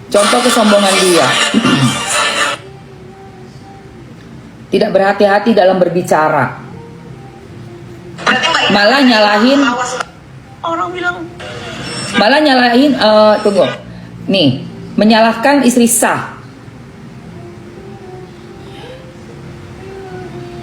Contoh kesombongan dia. Tidak berhati-hati dalam berbicara. Malah nyalahin. Orang bilang. Malah nyalahin, tunggu. Nih, menyalahkan istri sah.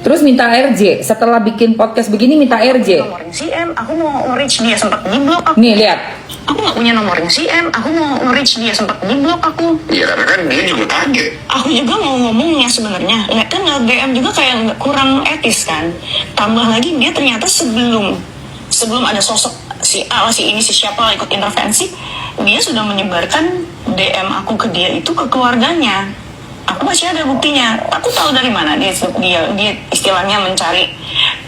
Terus minta RJ, setelah bikin podcast begini minta RJ. Nomorin si M, aku mau nge-reach dia, sempat di-block aku. Nih lihat. Aku gak punya nomorin si M, aku mau nge-reach dia, sempat di-block aku. Iya karena kan dia juga kaget. Aku juga mau ngomongnya sebenarnya, lihat kan nge-DM juga kayak kurang etis kan. Tambah lagi dia ternyata sebelum ada sosok si A, si ini, si siapa ikut intervensi, dia sudah menyebarkan DM aku ke dia itu ke keluarganya. Aku masih ada buktinya. Aku tahu dari mana dia istilahnya mencari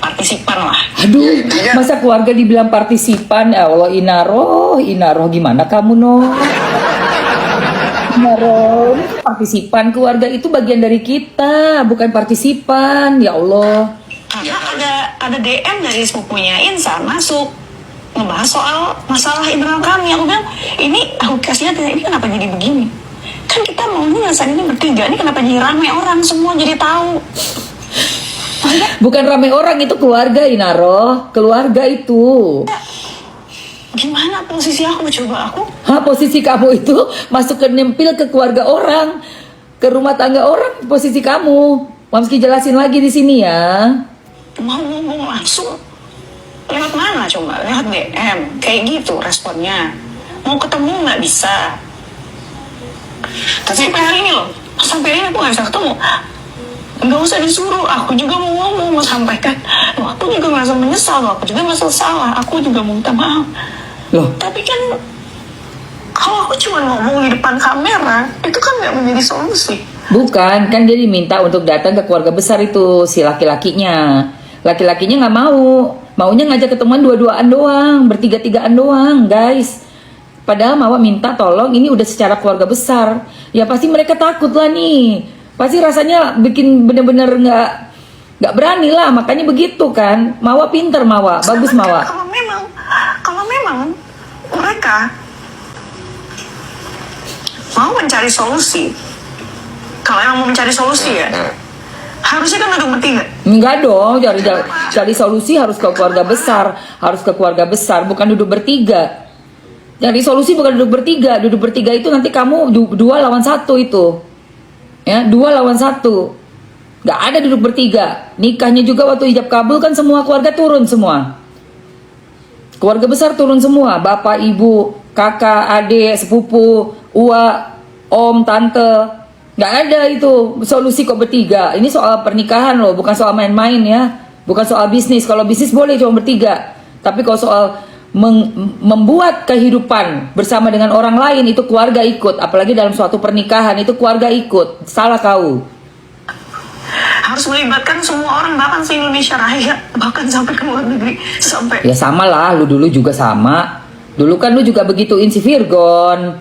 partisipan lah. Aduh, masa keluarga dibilang partisipan? Ya Allah, Inaroh, gimana kamu no? Inaroh, partisipan, keluarga itu bagian dari kita, bukan partisipan. Ya Allah. Karena ada DM dari sepupunya Insan masuk ngebahas soal masalah internal kami. Aku bilang, ini aku kasih lihat ini kenapa jadi begini? Kan kita maunya ini bertiga, ini kenapa jadi rame orang semua jadi tahu? Bukan rame orang, itu keluarga Inaroh, keluarga itu. Gimana posisi aku coba aku? Posisi kamu itu masuk ke nempel ke keluarga orang, ke rumah tangga orang, posisi kamu. Mamski jelasin lagi di sini ya. Mau ngomong langsung lewat mana coba? Lewat DM kayak gitu responnya. Mau ketemu nggak bisa. Sampai hari ini loh, sampai hari ini aku nggak bisa ketemu. Nggak usah disuruh, aku juga mau ngomong, mau sampaikan. Loh, aku juga merasa menyesal, aku juga merasa salah, aku juga mau minta maaf. Loh, tapi kan kalau aku cuma ngomong di depan kamera, itu kan nggak menjadi solusi. bukan, kan dia diminta untuk datang ke keluarga besar itu si laki-lakinya. Laki-lakinya nggak mau, maunya ngajak ketemuan dua-duaan doang, bertiga-tigaan doang, guys. Padahal Mawar minta tolong, ini udah secara keluarga besar. Ya pasti mereka takut lah nih. Pasti rasanya bikin bener-bener nggak berani lah. Makanya begitu kan. Mawar pinter, Mawar. Bagus Mawar. Kalau memang mereka mau mencari solusi, kalau emang mau mencari solusi ya, harusnya kan duduk bertiga. Enggak dong, cari solusi harus ke keluarga besar. Harus ke keluarga besar, bukan duduk bertiga. Cari solusi bukan duduk bertiga. Duduk bertiga itu nanti kamu 2 lawan 1 itu. Ya, 2 lawan 1. Gak ada duduk bertiga. Nikahnya juga waktu ijab kabul kan semua keluarga turun semua. Keluarga besar turun semua. Bapak, ibu, kakak, adik, sepupu, uwa, om, tante. Gak ada itu solusi kok bertiga. Ini soal pernikahan loh, bukan soal main-main ya. Bukan soal bisnis. Kalau bisnis boleh cuma bertiga. Tapi kalau soal membuat kehidupan bersama dengan orang lain itu keluarga ikut, apalagi dalam suatu pernikahan itu keluarga ikut. Salah kau. Harus melibatkan semua orang, bahkan se-Indonesia Raya, bahkan sampai ke luar negeri, sampai. Ya sama lah, lu dulu juga sama. Dulu kan lu juga begituin si Virgon.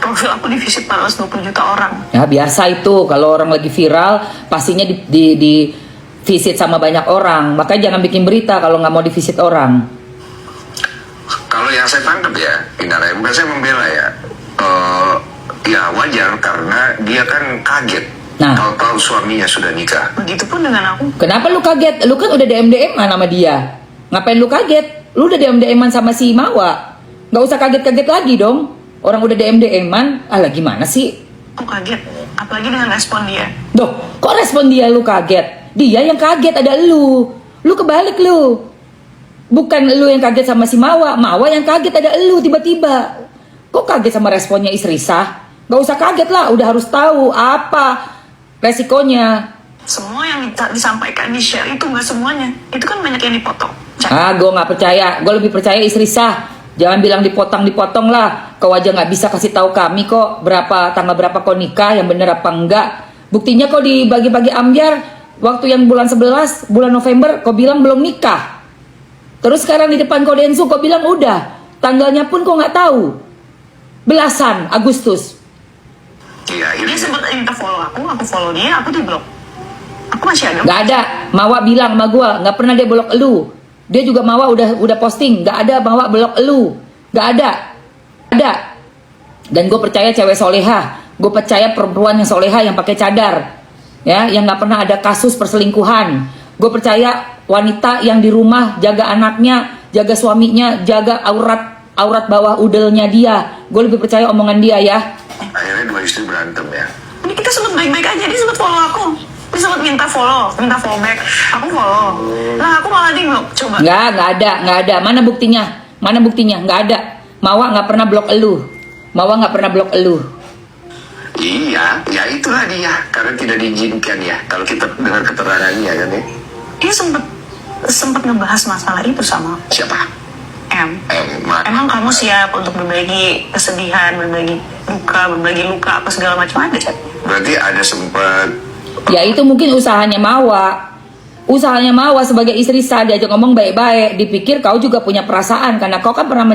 Profil aku di-visit 420 juta orang. Ya biasa itu, kalau orang lagi viral pastinya di visit sama banyak orang. Makanya jangan bikin berita kalau nggak mau di-visit orang. Kalau yang saya tangkap ya, Inara, bukan saya membela ya. Ya wajar karena dia kan kaget. Nah, Tahu-tahu suaminya sudah nikah. Begitupun dengan aku. kenapa lu kaget? Lu kan udah DM-an sama dia. Ngapain lu kaget? Lu udah DM-an sama si Mawa. Nggak usah kaget-kaget lagi dong. Orang udah DM-an. Alah gimana sih? Aku kaget, apalagi dengan respon dia. Duh, kok respon dia lu kaget? Dia yang kaget, ada lu. Lu kebalik lu. Bukan lu yang kaget sama si Mawa. Mawa yang kaget, ada lu tiba-tiba. Kok kaget sama responnya istri sah? Gak usah kaget lah, udah harus tahu apa resikonya. Semua yang disampaikan, di-share itu nggak semuanya. Itu kan banyak yang dipotong. Gue nggak percaya. Gue lebih percaya istri sah. Jangan bilang dipotong lah. Kau aja nggak bisa kasih tahu kami kok tanggal berapa kau nikah, yang bener apa enggak. Buktinya kau dibagi-bagi ambyar waktu yang bulan 11, bulan November kau bilang belum nikah. Terus sekarang di depan kau Densu kau bilang udah. Tanggalnya pun kau nggak tahu. Belasan Agustus. Iya, Dia sempat minta follow aku follow dia, aku di blok. Aku masih ada. Gak ada. Mawa bilang sama gue, nggak pernah dia blok elu. Dia juga Mawa udah posting, nggak ada Mawa blok elu. Nggak ada. Ada. Dan gue percaya cewek soleha, gue percaya perempuan yang soleha yang pakai cadar, ya, yang nggak pernah ada kasus perselingkuhan. Gue percaya wanita yang di rumah jaga anaknya, jaga suaminya, jaga aurat bawah udelnya dia. Gue lebih percaya omongan dia ya. Akhirnya dua istri berantem ya. Ini kita sempat baik-baik aja, dia sempat follow aku. Dia sempat minta follow back. Aku follow. Lah aku malah di blok. Coba. Nggak ada. Mana buktinya? Nggak ada. Mawa nggak pernah blok elu. Iya, ya itulah dia. Karena tidak diizinkan ya. Kalau kita dengar keterangannya kan ya. Dia sempat ngebahas masalah itu sama Siapa? Mak. Emang kamu siap untuk berbagi kesedihan, berbagi luka, apa segala macam ada? Berarti ada sempat. Ya itu mungkin usahanya Mawa sebagai istri sah, diajak ngomong baik-baik, dipikir kau juga punya perasaan karena kau kan pernah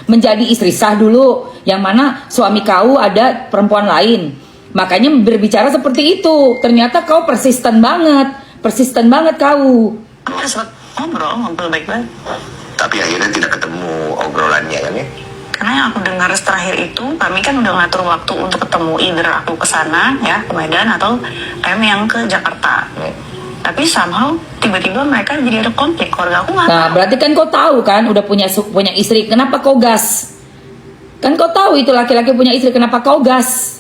menjadi istri sah dulu, yang mana suami kau ada perempuan lain, makanya berbicara seperti itu. Ternyata kau persisten banget kau. Kita sempat ngobrol baik-baik. Tapi akhirnya tidak ketemu obrolannya kan ya. Karena yang aku dengar terakhir itu, kami kan udah ngatur waktu untuk ketemu, either aku ke sana ya, ke Medan, atau yang ke Jakarta. Tapi somehow tiba-tiba mereka jadi ada konflik, keluarga aku nggak Nah tahu. berarti kan kau tahu kan udah punya istri, kenapa kau gas? Kan kau tahu itu laki-laki punya istri, kenapa kau gas?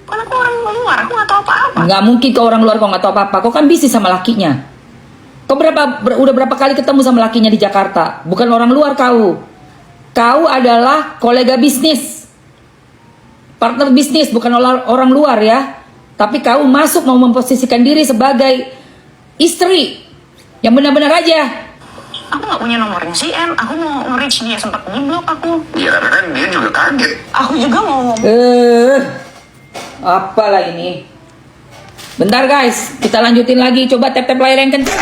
Kan aku orang luar, aku nggak tahu apa-apa. Nggak mungkin kau orang luar kau nggak tahu apa-apa. Kau kan bisnis sama lakinya. Kau udah berapa kali ketemu sama lakinya di Jakarta? Bukan orang luar kau. Kau adalah kolega bisnis, partner bisnis, bukan orang luar ya. Tapi kau masuk mau memposisikan diri sebagai istri yang benar-benar aja. Aku nggak punya nomornya si M, aku mau nge-reach dia, sempat di-blok aku. Iya karena kan dia juga kaget. Aku juga mau ngomong. Apalah ini. Bentar guys, kita lanjutin lagi. Coba tap-tap layar yang kencang.